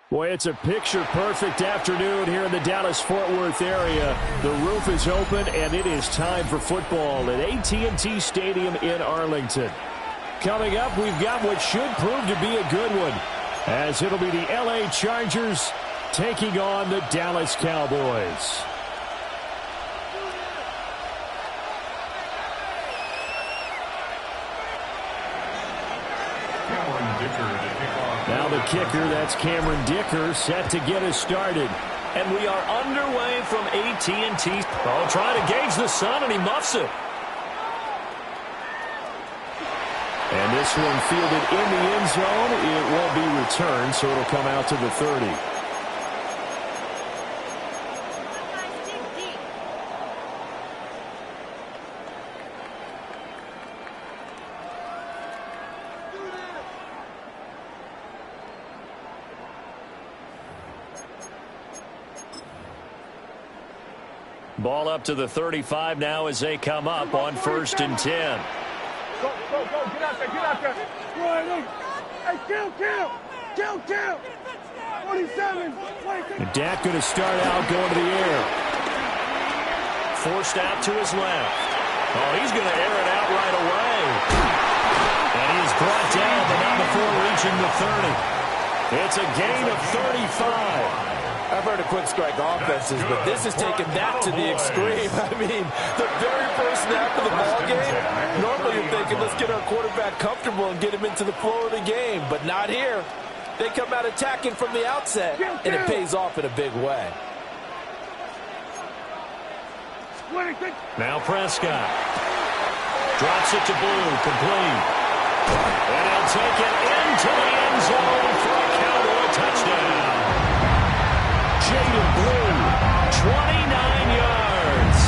Boy, it's a picture-perfect afternoon here in the Dallas-Fort Worth area. The roof is open, and it is time for football at AT&T Stadium in Arlington. Coming up, we've got what should prove to be a good one, as it'll be the L.A. Chargers taking on the Dallas Cowboys. Now the kicker, that's Cameron Dicker, set to get us started. And we are underway from AT&T. Oh, trying to gauge the sun, and he muffs it. And this one fielded in the end zone. It won't be returned, so it'll come out to the 30. Ball up to the 35 now as they come up on 1st and 10. Go, get out there. Hey, kill. 47. And Dak going to start out going to the air. Forced out to his left. Oh, he's going to air it out right away. And he's brought down, but not before reaching the 30. It's a gain of 35. I've heard of quick strike offenses, but this is taking that to the extreme. I mean, the very first snap of the ball game, normally you're thinking, let's get our quarterback comfortable and get him into the flow of the game, but not here. They come out attacking from the outset, and it pays off in a big way. Now Prescott drops it to Blue, complete. And he'll take it into the end zone for a Cowboy touchdown. Jaden Blue, 29 yards.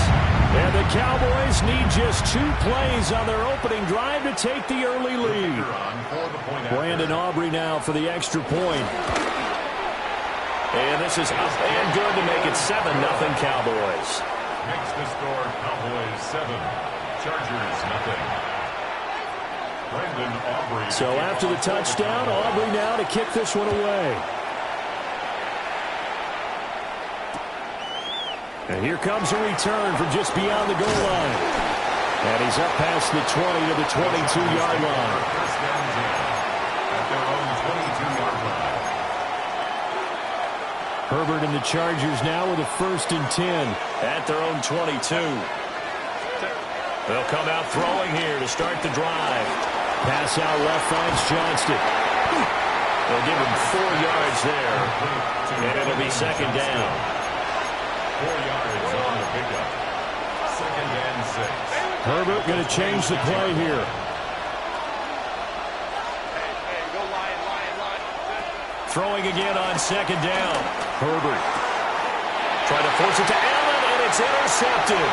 And the Cowboys need just 2 plays on their opening drive to take the early lead. Brandon Aubrey now for the extra point. And this is up and good to make it 7-0 Cowboys. Makes the score Cowboys 7, Chargers 0. Brandon Aubrey. So after the touchdown, Aubrey now to kick this one away. And here comes a return from just beyond the goal line. And he's up past the 20 to the 22-yard line. At their own 22-yard line. Herbert and the Chargers now with a 1st and 10. At their own 22. They'll come out throwing here to start the drive. Pass out left finds Johnston. They'll give him 4 yards there. And it'll be 2nd down. 4 yards on the pickup. 2nd and 6. Herbert going to change the play here. Go line. Throwing again on 2nd down. Herbert. Trying to force it to Allen, and it's intercepted.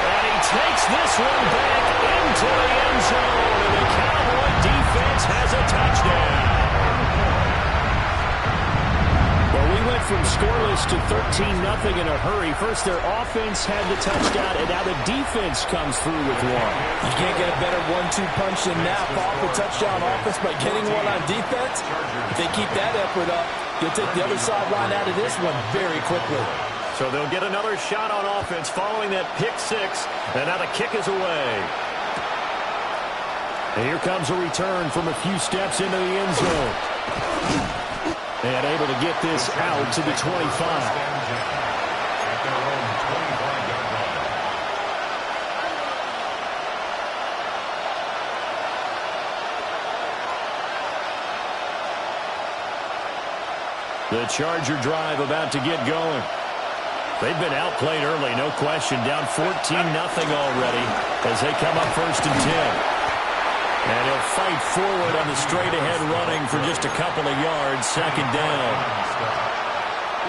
And he takes this one back into the end zone, and the Cowboy defense has a touchdown. Went from scoreless to 13-0 in a hurry. First, their offense had the touchdown, and now the defense comes through with one. You can't get a better 1-2 punch than that. Off a touchdown offense by getting one on defense. If they keep that effort up, you'll take the other sideline out of this one very quickly. So they'll get another shot on offense following that pick 6, and now the kick is away. And here comes a return from a few steps into the end zone. And able to get this out to the 25. At their own 25-yard line. The Charger drive about to get going. They've been outplayed early, no question. Down 14-0 already as they come up 1st and 10. And he'll fight forward on the straight-ahead running for just a couple of yards. 2nd down.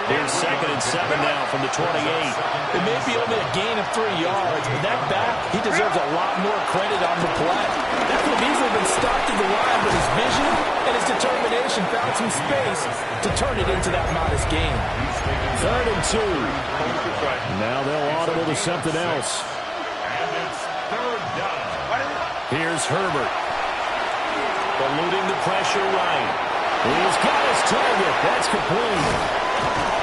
Here's 2nd and 7 now from the 28. It may be only a gain of 3 yards, but that back, he deserves a lot more credit on the play. That could have easily been stopped in the line, but his vision and his determination found some space to turn it into that modest gain. 3rd and 2. Now they'll audible to something else. And it's 3rd down. Here's Herbert. Eluding the pressure right. He's got his target. That's complete.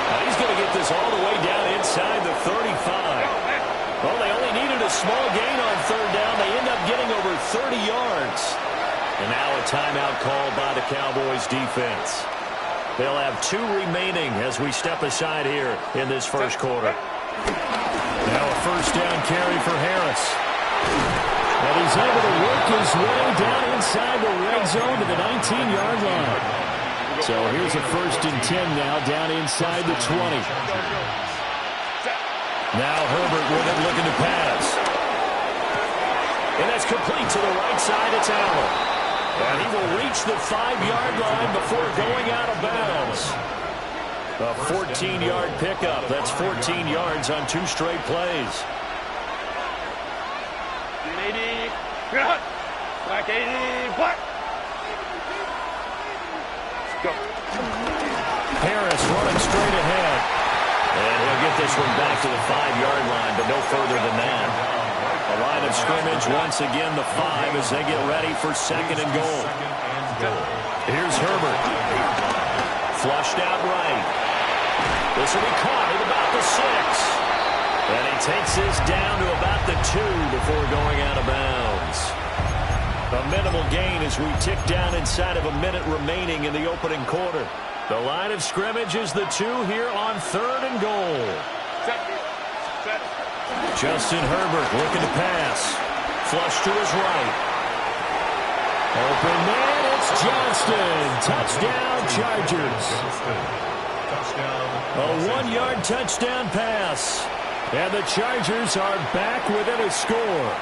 Now he's going to get this all the way down inside the 35. Well, they only needed a small gain on third down. They end up getting over 30 yards. And now a timeout called by the Cowboys defense. They'll have 2 remaining as we step aside here in this first quarter. Now a first down carry for Harris. And he's able to work his way down inside the red zone to the 19-yard line. So here's a 1st and 10 now down inside the 20. Now Herbert with it, looking to pass. And that's complete to the right side. It's Allen. And he will reach the 5-yard line before going out of bounds. A 14-yard pickup. That's 14 yards on 2 straight plays. 80. Black 80. Black. Let's go. Harris running straight ahead. And he'll get this one back to the 5-yard line, but no further than that. A line of scrimmage once again, the 5, as they get ready for 2nd and goal. Here's Herbert. Flushed out right. This will be caught at about the 6. And he takes this down to about the 2 before going out of bounds. A minimal gain as we tick down inside of a minute remaining in the opening quarter. The line of scrimmage is the 2 here on 3rd and goal. Set. Justin Herbert looking to pass. Flush to his right. Open man, it's Johnston. Touchdown, Chargers. A 1-yard touchdown pass. And the Chargers are back within a score.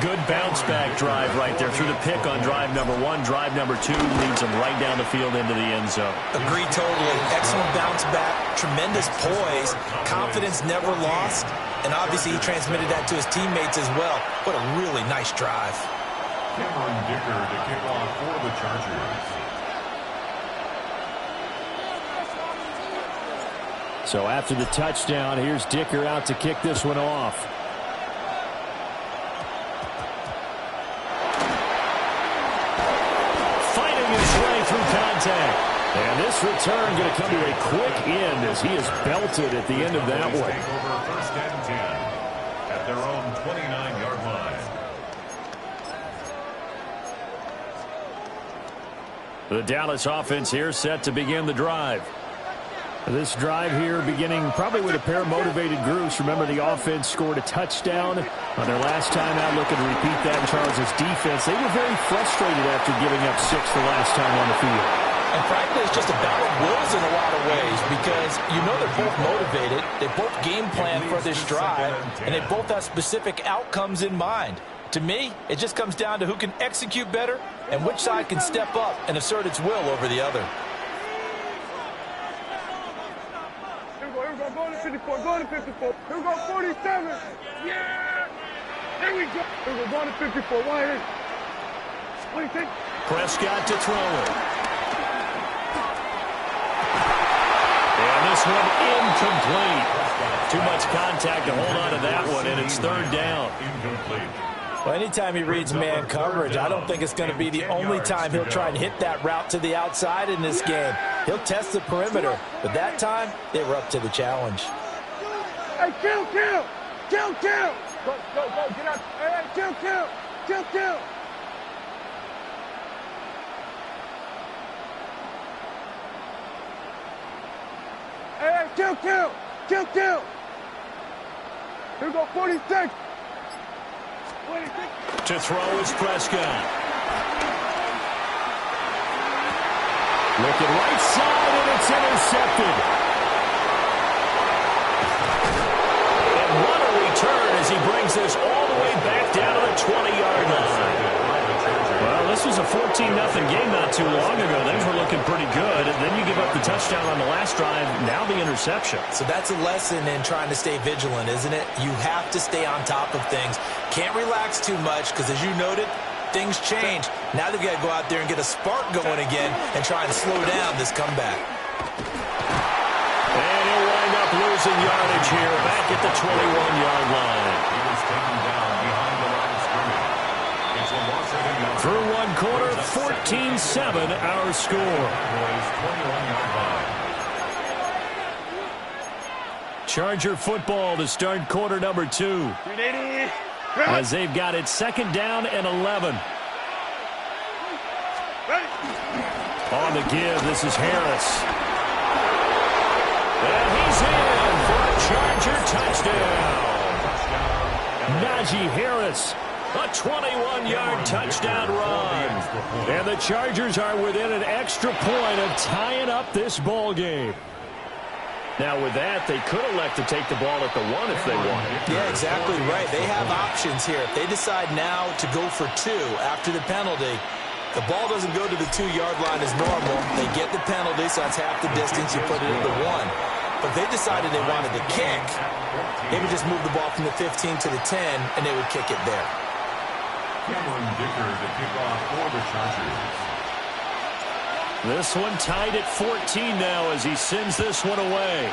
Good bounce-back drive right there through the pick on drive number 1. Drive number 2 leads them right down the field into the end zone. Agree totally. Excellent bounce back. Tremendous poise. Confidence never lost. And obviously he transmitted that to his teammates as well. What a really nice drive. Cameron Dicker to kick off for the Chargers. So after the touchdown, here's Dicker out to kick this one off. Through contact. And this return going to come to a quick end as he is belted at the end of that one. Over 1st and 10 at their own 29-yard line. The Dallas offense here set to begin the drive. This drive here beginning probably with a pair of motivated groups. Remember, the offense scored a touchdown on their last time out, looking to repeat that in Charles' defense. They were very frustrated after giving up 6 the last time on the field. And frankly, it's just a battle of wills in a lot of ways because you know they're both motivated. They both game plan for this drive, and they both have specific outcomes in mind. To me, it just comes down to who can execute better and which side can step up and assert its will over the other. Go to 54. Go to 54. Here we go, 47. Yeah. There we go. Here we go to 54. Wide in. What do you think? Prescott to throw it. And this one incomplete. Too much contact to hold on to that one, and it's 3rd down. Incomplete. Well, anytime he reads man coverage, I don't think it's going to be the only time he'll try and hit that route to the outside in this game. He'll test the perimeter, but that time, they were up to the challenge. Hey, kill. Go, get out. Hey, kill. Hey, kill. Here we go, 46. To throw is Prescott. Looking right side, and it's intercepted. And what a return as he brings this all the way back down to the 20-yard line. Well, this was a 14-0 game not too long ago. Things were looking pretty good. And then you give up the touchdown on the last drive, now the interception. So that's a lesson in trying to stay vigilant, isn't it? You have to stay on top of things. Can't relax too much because, as you noted, things change. Now they've got to go out there and get a spark going again and try and slow down this comeback. And he'll wind up losing yardage here back at the 21-yard line. He was taken down behind the line of scrimmage. It's a loss of 8 yards. Through 1 third quarter, 14-7 our score. Cowboys 21-yard line. Charger football to start quarter number 2. As they've got it second down and 11. On the give, this is Harris. And he's in for a Charger touchdown. Najee Harris, a 21-yard touchdown run. And the Chargers are within an extra point of tying up this ball game. Now, with that, they could elect to take the ball at the 1 if they wanted. Yeah, exactly right. They have options here. If they decide now to go for 2 after the penalty, the ball doesn't go to the 2-yard line as normal. They get the penalty, so that's half the distance. You put it into 1. But if they decided they wanted to kick, they would just move the ball from the 15 to the 10, and they would kick it there. Cameron Dicker, the kickoff for the Chargers. This one tied at 14 now as he sends this one away.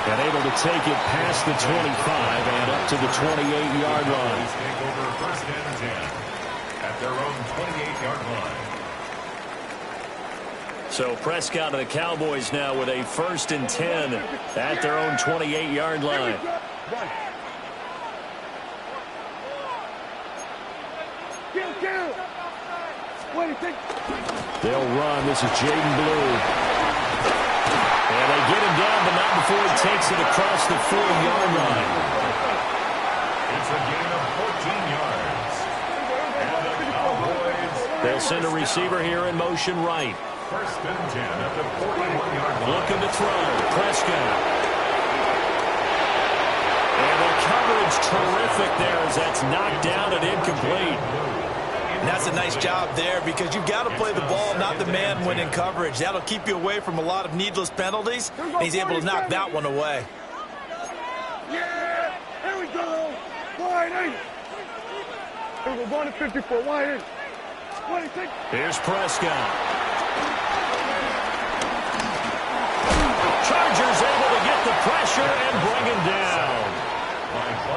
And able to take it past the 25 and up to the 28-yard line. Take over first and 10 at their own 28-yard line. So Prescott and the Cowboys now with a first and 10 at their own 28-yard line. They'll run. This is Jaden Blue. And they get him down, but not before he takes it across the 4-yard line. It's a gain of 14 yards. And the Cowboys. They'll send a receiver here in motion right. First and 10 at the 41-yard line. Looking to throw. Prescott. And the coverage terrific there as that's knocked down and incomplete. And that's a nice job there because you've got to play the ball, not the man when in coverage. That'll keep you away from a lot of needless penalties. And he's able to knock that one away. Yeah, here we go. Wide in. Here we go, going to 54, wide in. 26. Here's Prescott. Chargers able to get the pressure and bring him down.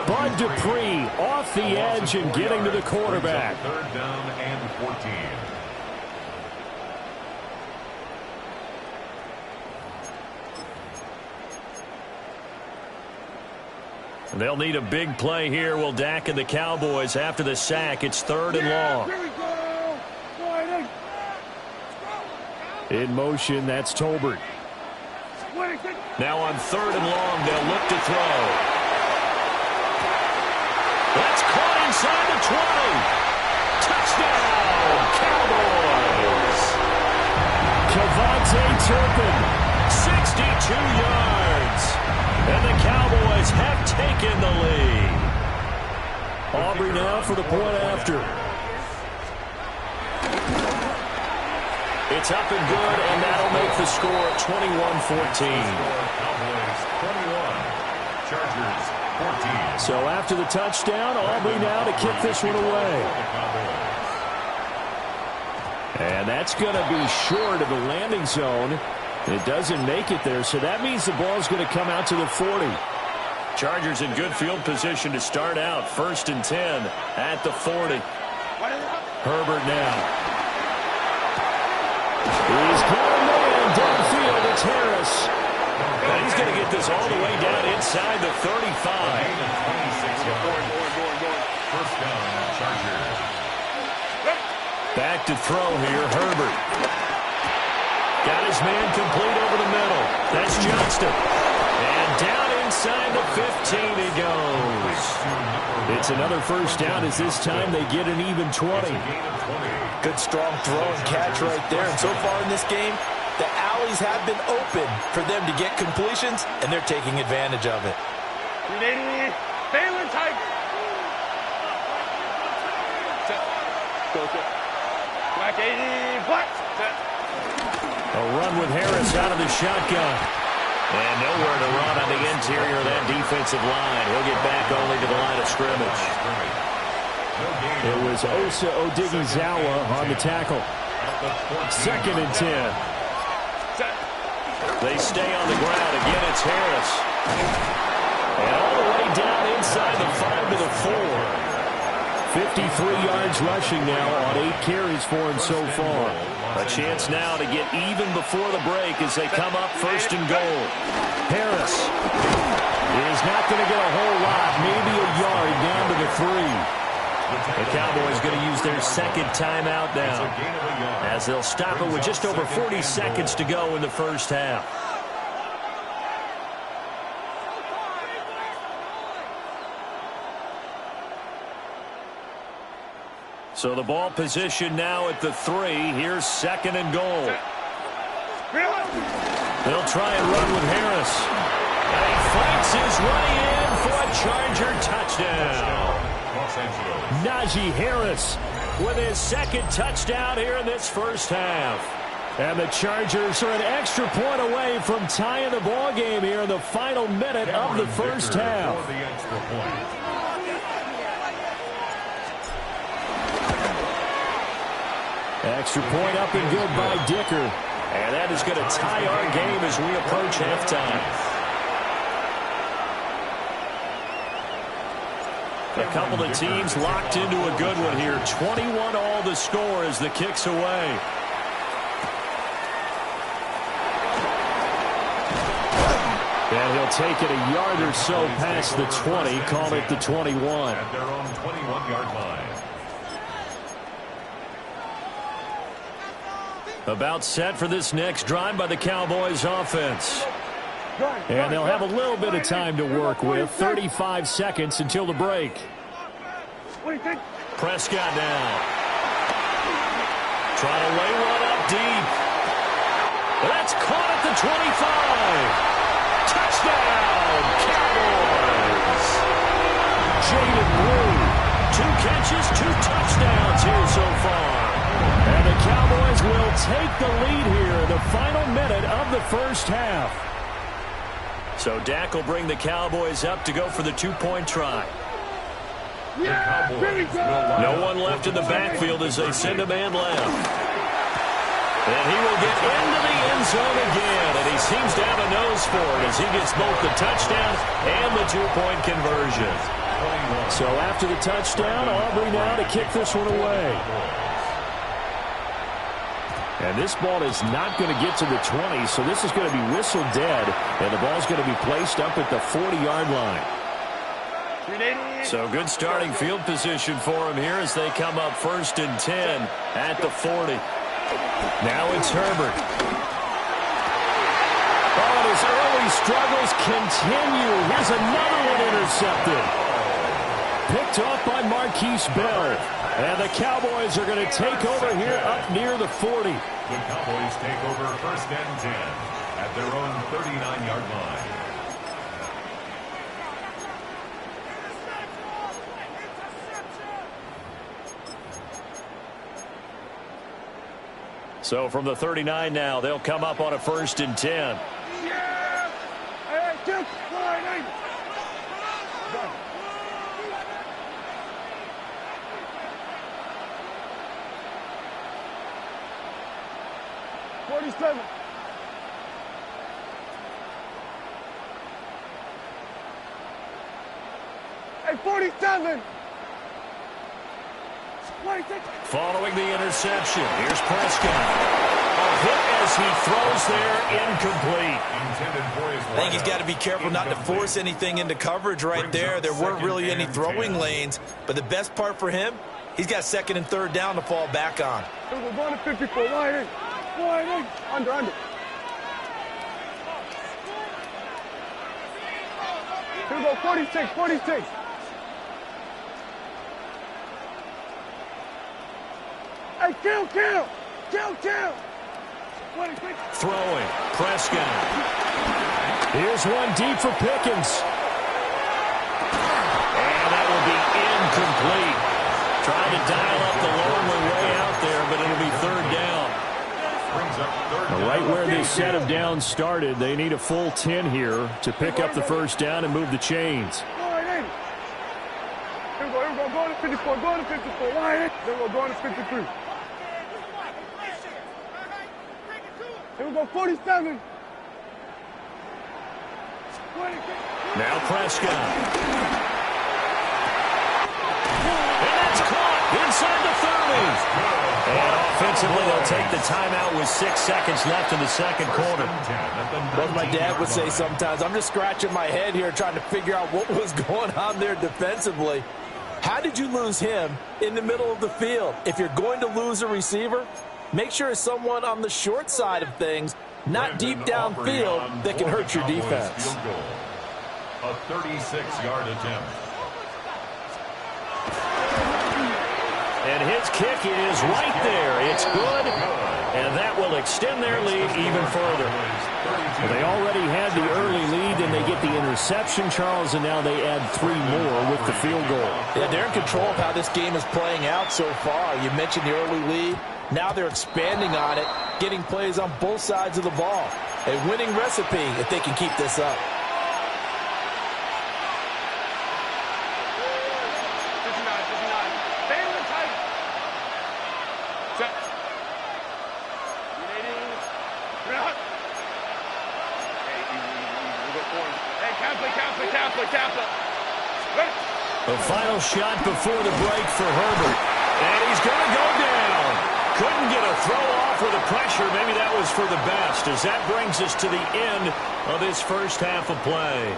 Bud Dupree off the edge and getting to the quarterback. Third down and 14. They'll need a big play here. Will Dak and the Cowboys after the sack. It's third and long. Here we go. Wide in. In motion, that's Tolbert. 26. Now on third and long, they'll look to throw. That's caught inside the 20. Touchdown, Cowboys. Kevontae Turpin, 62 yards. And the Cowboys have taken the lead. Aubrey now for the point after. It's up and good, and that'll make the score 21-14. Cowboys 21. Chargers 14. So after the touchdown, Aubrey now to kick this one away. And that's going to be short of the landing zone. It doesn't make it there, so that means the ball's going to come out to the 40. Chargers in good field position to start out. First and 10 at the 40. Herbert now. He's got a man downfield. It's Harris. And he's going to get this all the way down inside the 35. First down, Chargers. Back to throw here, Herbert. Got his man complete over the middle. That's Johnston. And down inside the 15 he goes. It's another first down as this time they get an even 20. Good strong throw and catch right there. And so far in this game, the alleys have been open for them to get completions, and they're taking advantage of it. Balin Tiger. Black 80, black. A run with Harris out of the shotgun. And nowhere to run on the interior of that defensive line. He'll get back only to the line of scrimmage. It was Osa Odighizuwa on the tackle. Second and 10. They stay on the ground. Again, it's Harris. And all the inside the 5 to the 4. 53 yards rushing now on 8 carries for him so far. A chance now to get even before the break as they come up first and goal. Harris is not going to get a whole lot, maybe a yard down to the 3. The Cowboys going to use their second timeout now as they'll stop it with just over 40 seconds to go in the first half. So the ball position now at the 3. Here's second and goal. They'll try and run with Harris. And he fights his way in for a Charger touchdown. Najee Harris With his second touchdown here in this first half. And the Chargers are an extra point away from tying the ball game here in the final minute of the first half. Extra point up and good by Dicker. And that is going to tie our game as we approach halftime. A couple of teams locked into a good one here. 21 all the score as the kick's away. And he'll take it a yard or so past the 20, call it the 21. At their own 21-yard line. About set for this next drive by the Cowboys offense. And they'll have a little bit of time to work with. 35 seconds until the break. Prescott now. Trying to lay one up deep. That's caught at the 25. Touchdown, Cowboys. Jalen Blue. 2 catches, 2 touchdowns here so far. And the Cowboys will take the lead here in the final minute of the first half. So Dak will bring the Cowboys up to go for the 2-point try. No one left in the backfield as they send a man left. And he will get into the end zone again. And he seems to have a nose for it as he gets both the touchdown and the 2-point conversion. So after the touchdown, Aubrey now to kick this one away. And this ball is not going to get to the 20, so this is going to be whistled dead, and the ball's going to be placed up at the 40-yard line. So good starting field position for him here as they come up first and 10 at the 40. Now it's Herbert. Oh, and his early struggles continue. Here's another one intercepted. Picked off by Marquise Bell. And the Cowboys are going to take over here up near the 40. The Cowboys take over first and 10 at their own 39-yard line. So from the 39 now, they'll come up on a first and 10. Yeah! Hey, just fine, 47. Hey, 47. 26. Following the interception, here's Prescott. A hit as he throws there, incomplete. I think he's got to be careful not to force anything into coverage right there. There weren't really any throwing lanes, but the best part for him, he's got second and third down to fall back on. We're going to 54. Wide in. Under. Here we go, 46. Hey, kill. 26. Throwing, Prescott. Here's one deep for Pickens. And that will be incomplete. Trying to dial up the long way out there, but it'll be third down. Right where this set of downs started, they need a full 10 here to pick up the first down and move the chains. Here we go, going to 54, Wide in. Then we're going to 53. Here we go, 47. 26. Now Prescott. And offensively, they'll take the timeout with 6 seconds left in the second quarter. What my dad would say sometimes, I'm just scratching my head here trying to figure out what was going on there defensively. How did you lose him in the middle of the field? If you're going to lose a receiver, make sure it's someone on the short side of things, not deep downfield, that can hurt your defense. A 36-yard attempt. And his kick is right there. It's good, and that will extend their lead even further. Well, they already had the early lead, and they get the interception, Charles, and now they add 3 more with the field goal. Yeah, they're in control of how this game is playing out so far. You mentioned the early lead. Now they're expanding on it, getting plays on both sides of the ball. A winning recipe if they can keep this up. The final shot before the break for Herbert. And he's going to go down. Couldn't get a throw off with the pressure. Maybe that was for the best, as that brings us to the end of this first half of play.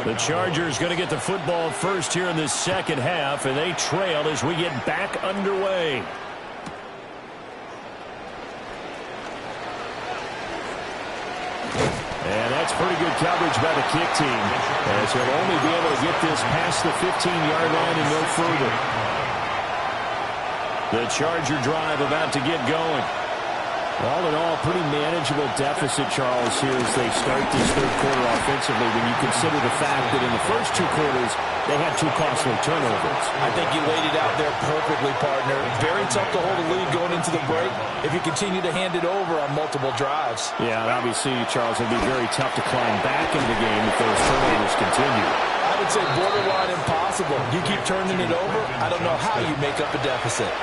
The Chargers going to get the football first here in this second half, and they trail as we get back underway. And that's pretty good coverage by the kick team, as he'll only be able to get this past the 15-yard line and no further. The Charger drive about to get going. All in all, pretty manageable deficit, Charles, here as they start this third quarter offensively when you consider the fact that in the first 2 quarters, they had 2 costly turnovers. I think you laid it out there perfectly, partner. Very tough to hold a lead going into the break if you continue to hand it over on multiple drives. Yeah, and obviously, Charles, it'll be very tough to climb back into the game if those turnovers continue. I would say borderline impossible. You keep turning it over, I don't know how you make up a deficit.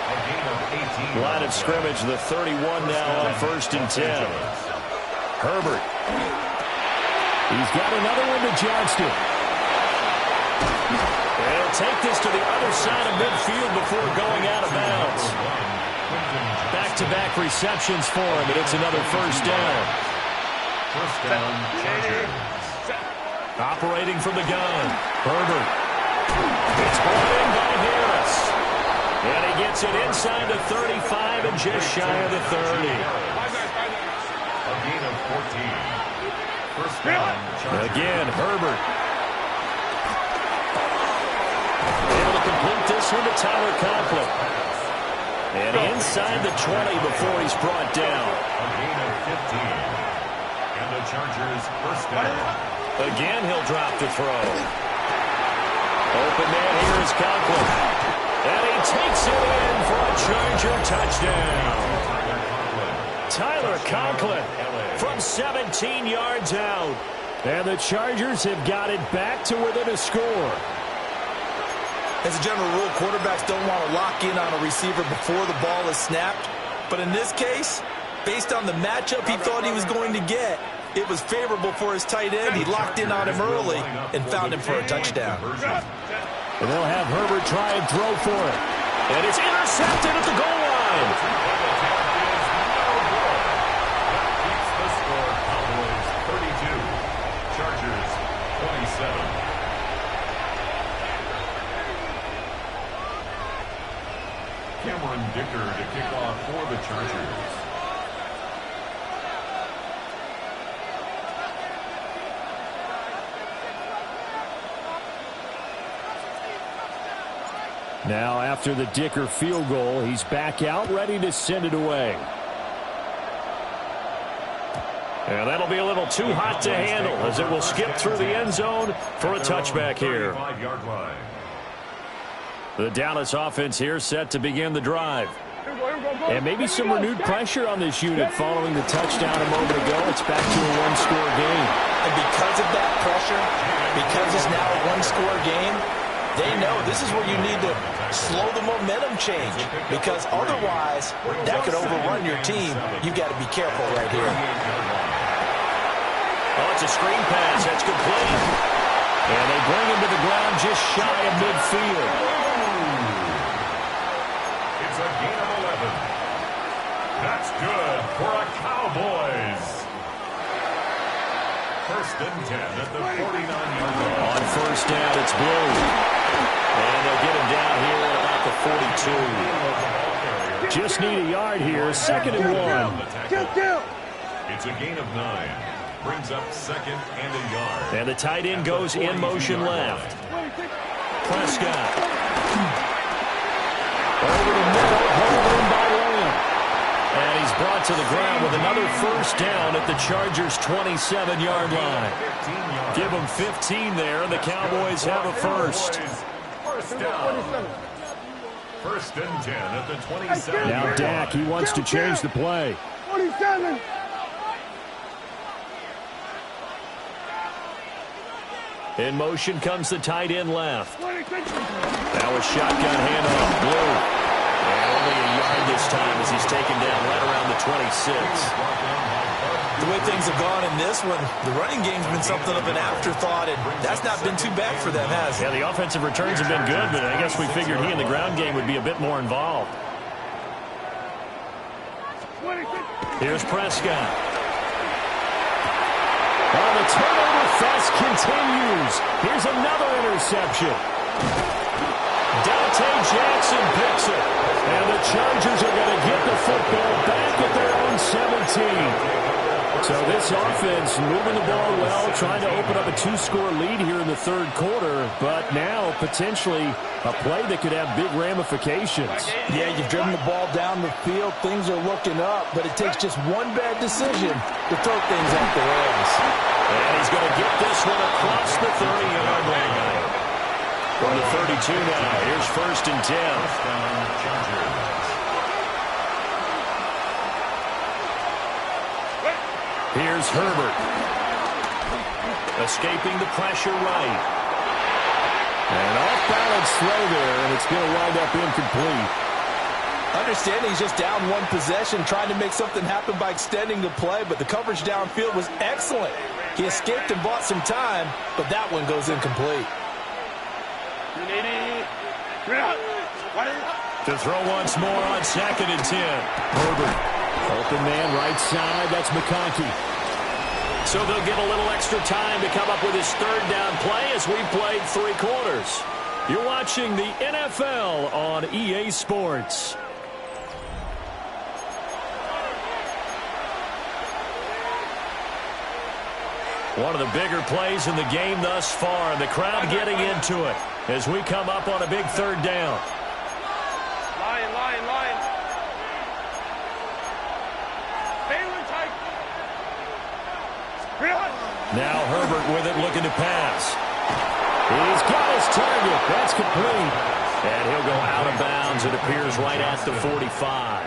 Line of scrimmage, the 31 now on 1st and 10. Herbert. He's got another one to Johnston. They'll take this to the other side of midfield before going out of bounds. Back-to-back receptions for him, and it's another first down. First down, Chargers. Operating from the gun. Herbert. It's brought in by Harris. And he gets it inside the 35 and just shy of the 30. A gain of 14. First down, Chargers. Again, Herbert. Able to complete this one to Tyler Conklin. And inside the 20 before he's brought down. A gain of 15. And the Chargers first down. Again, he'll drop to throw. Open man here is Conklin. And he takes it in for a Charger touchdown. Tyler Conklin from 17 yards out. And the Chargers have got it back to within a score. As a general rule, quarterbacks don't want to lock in on a receiver before the ball is snapped. But in this case, based on the matchup he thought he was going to get, it was favorable for his tight end. He locked in on him early and found him for a touchdown. And they'll have Herbert try and throw for it. And it's intercepted at the goal line. Keeps the score. Cowboys 32. Chargers 27. Cameron Dicker to kick off for the Chargers. Now, after the Dicker field goal, he's back out, ready to send it away. And that'll be a little too hot to handle as it will skip through the end zone for a touchback here. The Dallas offense here set to begin the drive. And maybe some renewed pressure on this unit following the touchdown a moment ago. It's back to a one-score game. And because of that pressure, because it's now a one-score game, They know this is where you need to slow the momentum change, because otherwise that could overrun your team. You've got to be careful right here. Oh, it's a screen pass. That's complete. And they bring him to the ground just shy of midfield. It's a gain of 11. That's good for a Cowboys. First and 10 at the 49-yard line. On first down, it's Blue. And they'll get him down here at about the 42. Just need a yard here. Second and 1. It's a gain of 9. Brings up second and a yard. And the tight end goes in motion left. Prescott. Over the middle, hold in by Lamb. And he's brought to the ground with another first down at the Chargers' 27-yard line. Give them 15 there, and the Cowboys have a first. First down. First and 10 at the 27. Now Dak, he wants to change the play. 47. In motion comes the tight end left. Now a shotgun handoff, Blue. And only a yard this time as he's taken down right around the 26. The way things have gone in this one, the running game's been something of an afterthought, and that's not been too bad for them, has it? Yeah, the offensive returns have been good, but I guess we figured he in the ground game would be a bit more involved. Here's Prescott. Oh, the turnover fest continues. Here's another interception. Dante Jackson picks it. And the Chargers are going to get the football back at their own 17. So this offense moving the ball well, trying to open up a 2-score lead here in the third quarter, but now potentially a play that could have big ramifications. Yeah, you've driven the ball down the field. Things are looking up, but it takes just one bad decision to throw things off the rails. And he's going to get this one across the 30-yard line. From the 32 now, here's first and 10. Here's Herbert. Escaping the pressure right. And off-balance throw there, and it's going to wind up incomplete. Understanding he's just down one possession, trying to make something happen by extending the play, but the coverage downfield was excellent. He escaped and bought some time, but that one goes incomplete. To throw once more on second and 10. Herbert. Open man right side. That's McConkey. So they'll get a little extra time to come up with his third down play as we played 3 quarters. You're watching the NFL on EA Sports. One of the bigger plays in the game thus far, and the crowd getting into it as we come up on a big third down. Lion. Now Herbert with it, looking to pass. He's got his target. That's complete. And he'll go out of bounds. It appears right at the 45.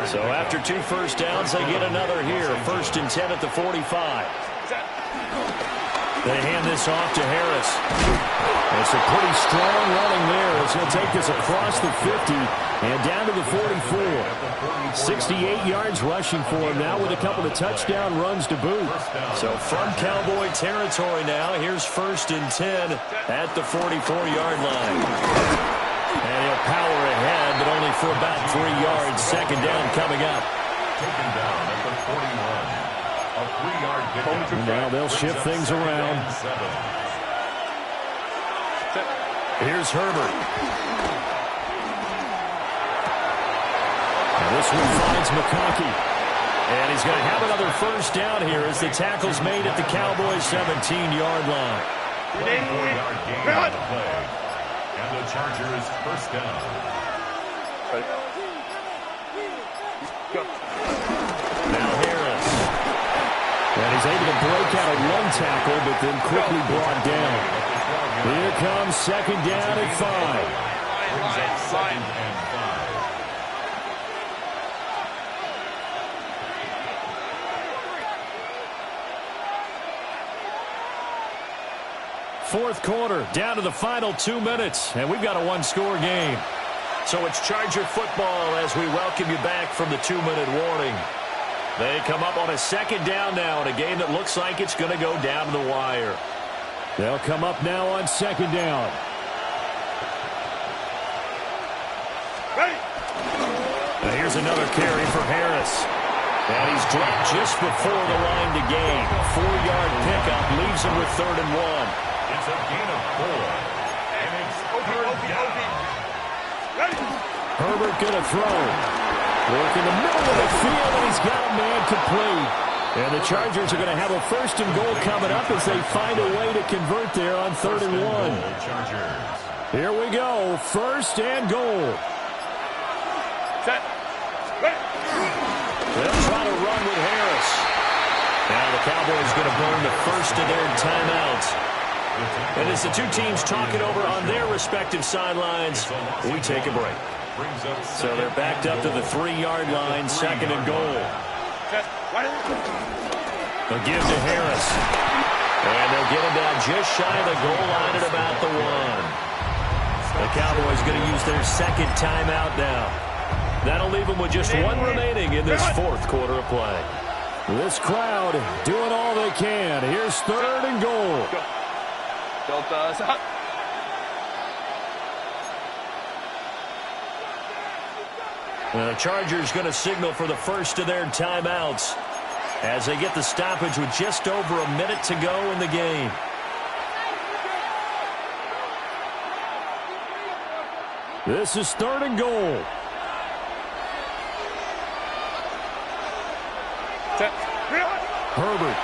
So after 2 first downs, they get another here. First and 10 at the 45. They hand this off to Harris. It's a pretty strong running there as he'll take this across the 50 and down to the 44. 68 yards rushing for him now with a couple of touchdown runs to boot. So from Cowboy territory now, here's first and 10 at the 44-yard line. And he'll power ahead, but only for about 3 yards. Second down coming up. Taken down at the 41. A 3-yard pickup. Now they'll shift things around. Here's Herbert. And this one finds McConkey. And he's going to have another first down here as the tackle's made at the Cowboys' 17-yard line. 4-yard gain on the play. And the Chargers first down. Now Harris. And he's able to break out of one tackle, but then quickly brought down. Here comes second down at 5. Brings up second and 5. Fourth quarter, down to the final 2 minutes, and we've got a one-score game. So it's Charger football as we welcome you back from the 2-minute warning. They come up on a second down now in a game that looks like it's going to go down to the wire. They'll come up now on second down. Now here's another carry for Harris. And he's dropped just before the line to gain. 4-yard pickup leaves him with 3rd and 1. It's a gain of 4. And it's third down. Herbert going to throw. Work in the middle of the field, and he's got a man complete. And the Chargers are going to have a 1st and goal coming up as they find a way to convert there on 3rd and 1. Here we go. 1st and goal. Set. They'll try to run with Harris. Now the Cowboys going to burn the first of their timeouts. And as the two teams talk it over on their respective sidelines, we take a break. So they're backed up to the 3-yard line, 2nd and goal. They'll give to Harris. And they'll get him down just shy of the goal line at about the 1. The Cowboys going to use their 2nd timeout now. That'll leave them with just 1 remaining in this 4th quarter of play. This crowd doing all they can. Here's 3rd and goal. The Chargers going to signal for the first of their timeouts as they get the stoppage with just over a minute to go in the game. This is 3rd and goal. Herbert.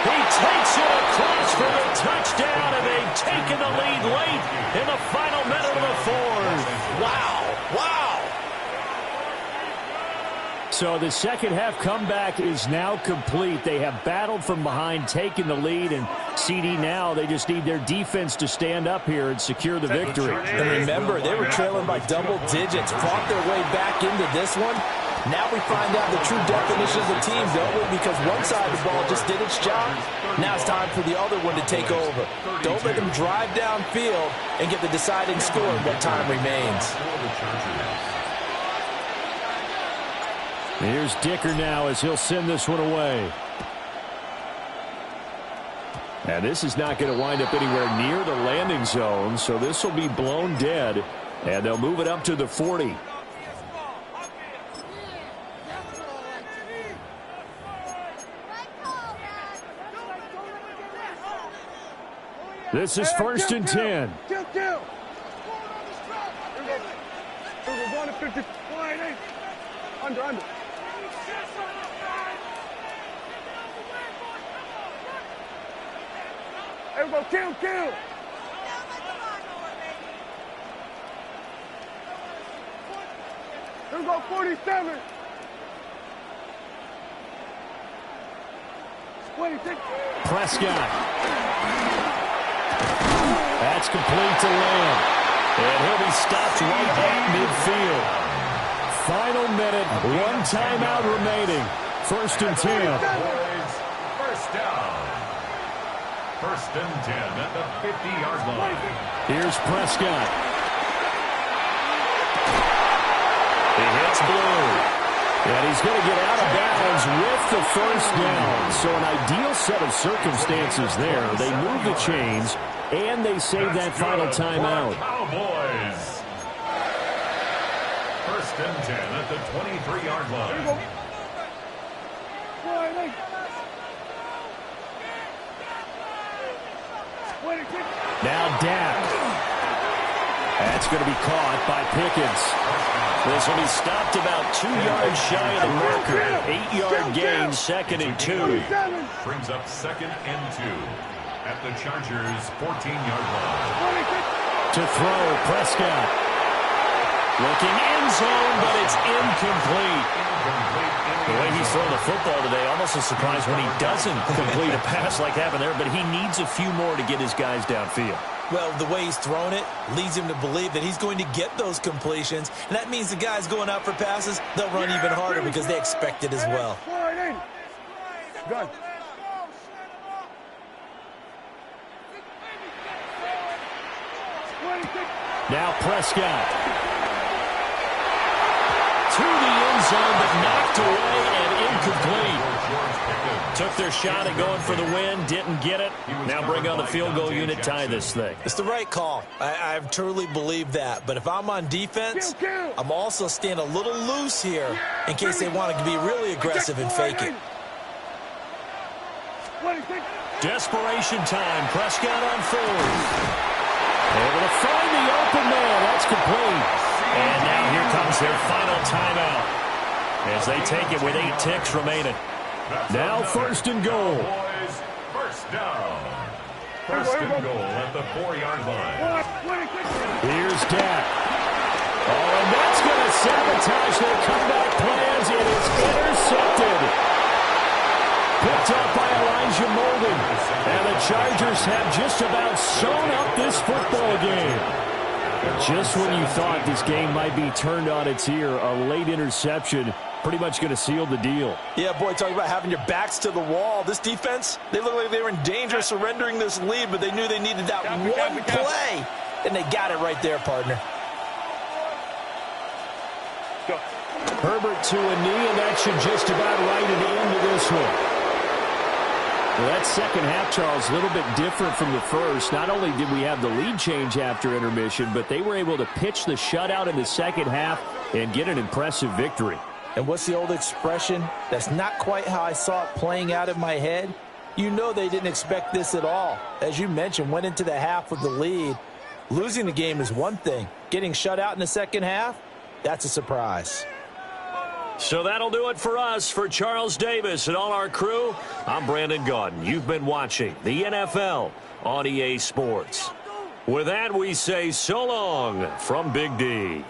He takes it across for the touchdown, and they've taken the lead late in the final minute of the 4th. Wow. Wow. So the second half comeback is now complete. They have battled from behind, taken the lead, and CD now, they just need their defense to stand up here and secure the victory. And remember, they were trailing by double digits, fought their way back into this one. Now we find out the true definition of the team, don't we? Because one side of the ball just did its job. Now it's time for the other one to take over. Don't let them drive downfield and get the deciding score in what time remains. Here's Dicker now as he'll send this one away. And this is not going to wind up anywhere near the landing zone, so this will be blown dead, and they'll move it up to the 40. This is 1st and 10. Kill. We're going to 50. Under. There we go. Kill. Here we go. 47. 26. Prescott. That's complete to Lamb. And he'll be stopped right at midfield. Final minute, 1 timeout remaining. 1st and 10. First down. 1st and 10 at the 50-yard line. Here's Prescott. He hits blue. And he's going to get out of bounds with the 1st down. So an ideal set of circumstances there. They move the chains, and they save that final timeout. Cowboys. 1st and 10 at the 23-yard line. Now Dak. That's going to be caught by Pickens. This will be stopped about 2 yards shy of the marker. 8-yard gain, 2nd and 2. Brings up 2nd and 2 at the Chargers' 14-yard line. To throw, Prescott. Looking end zone, but it's incomplete. The way he's throwing the football today, almost a surprise when he doesn't complete a pass like happened there, but he needs a few more to get his guys downfield. Well, the way he's thrown it leads him to believe that he's going to get those completions, and that means the guys going out for passes, they'll run even harder because they expect it as well. Now Prescott. To the end zone, but knocked away and incomplete. Took their shot at going for the win, didn't get it. Now bring on the field goal unit, tie this thing. It's the right call. I truly believe that. But if I'm on defense, I'm also staying a little loose here in case they want to be really aggressive and fake it. Desperation time. Prescott on fourth. Able to find the open man. That's complete. And now here comes their final timeout as they take it with 8 ticks remaining. Now first and goal. First down. First and goal at the 4-yard line. Here's Dak. Oh, and that's going to sabotage their comeback plans. It is intercepted. Picked up by Elijah Molden. And the Chargers have just about sewn up this football game. Just when you thought this game might be turned on its ear, a late interception pretty much going to seal the deal. Yeah, boy, talking about having your backs to the wall. This defense, they look like they were in danger of surrendering this lead, but they knew they needed that one play, and they got it right there, partner. Herbert to a knee, and that should just about write an end to this one. Well, that second half, Charles, a little bit different from the first. Not only did we have the lead change after intermission, but they were able to pitch the shutout in the second half and get an impressive victory. And what's the old expression? That's not quite how I saw it playing out in my head. You know they didn't expect this at all. As you mentioned, went into the half with the lead. Losing the game is one thing. Getting shut out in the second half, that's a surprise. So that'll do it for us. For Charles Davis and all our crew, I'm Brandon Gaudin. You've been watching the NFL on EA Sports. With that, we say so long from Big D.